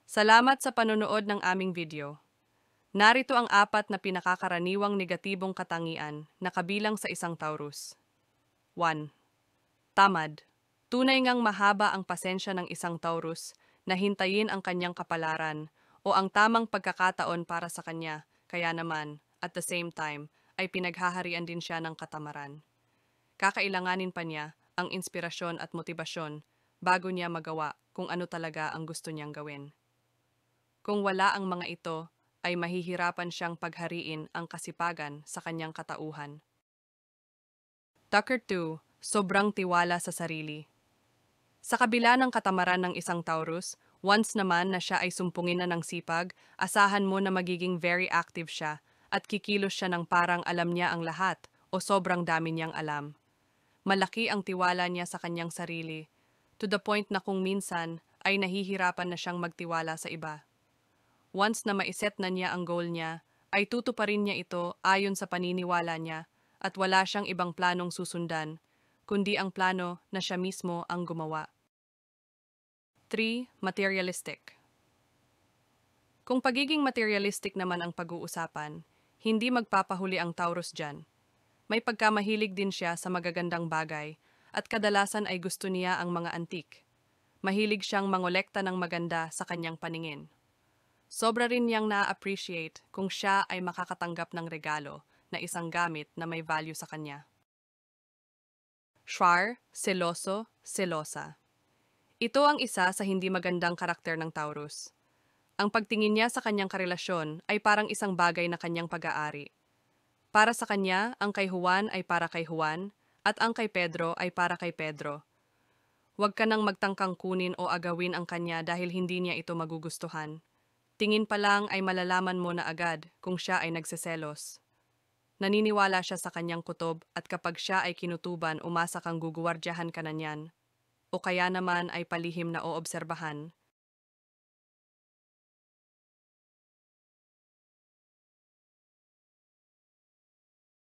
Salamat sa panonood ng aming video. Narito ang apat na pinakakaraniwang negatibong katangian na kabilang sa isang Taurus. 1. Tamad. Tunay ngang mahaba ang pasensya ng isang Taurus na hintayin ang kanyang kapalaran o ang tamang pagkakataon para sa kanya, kaya naman, at the same time, ay pinaghaharian din siya ng katamaran. Kakailanganin pa niya ang inspirasyon at motibasyon bago niya magawa kung ano talaga ang gusto niyang gawin. Kung wala ang mga ito, ay mahihirapan siyang paghariin ang kasipagan sa kanyang katauhan. Tucker 2. Sobrang tiwala sa sarili. Sa kabila ng katamaran ng isang Taurus, once naman na siya ay sumpungin na ng sipag, asahan mo na magiging very active siya at kikilos siya ng parang alam niya ang lahat o sobrang dami niyang alam. Malaki ang tiwala niya sa kanyang sarili, to the point na kung minsan ay nahihirapan na siyang magtiwala sa iba. Once na maiset na niya ang goal niya, ay tutuparin niya ito ayon sa paniniwala niya at wala siyang ibang planong susundan, kundi ang plano na siya mismo ang gumawa. 3. Materialistic. Kung pagiging materialistic naman ang pag-uusapan, hindi magpapahuli ang Taurus dyan. May pagkamahilig din siya sa magagandang bagay at kadalasan ay gusto niya ang mga antik. Mahilig siyang mangolekta ng maganda sa kanyang paningin. Sobra rin niyang na-appreciate kung siya ay makakatanggap ng regalo na isang gamit na may value sa kanya. Seloso, selosa. Ito ang isa sa hindi magandang karakter ng Taurus. Ang pagtingin niya sa kanyang karelasyon ay parang isang bagay na kanyang pag-aari. Para sa kanya, ang kay Juan ay para kay Juan, at ang kay Pedro ay para kay Pedro. Huwag ka nang magtangkang kunin o agawin ang kanya dahil hindi niya ito magugustuhan. Tingin pa lang ay malalaman mo na agad kung siya ay nagseselos. Naniniwala siya sa kanyang kutob at kapag siya ay kinutuban umasa kang guguwardyahan ka na niyan. O kaya naman ay palihim na oobserbahan.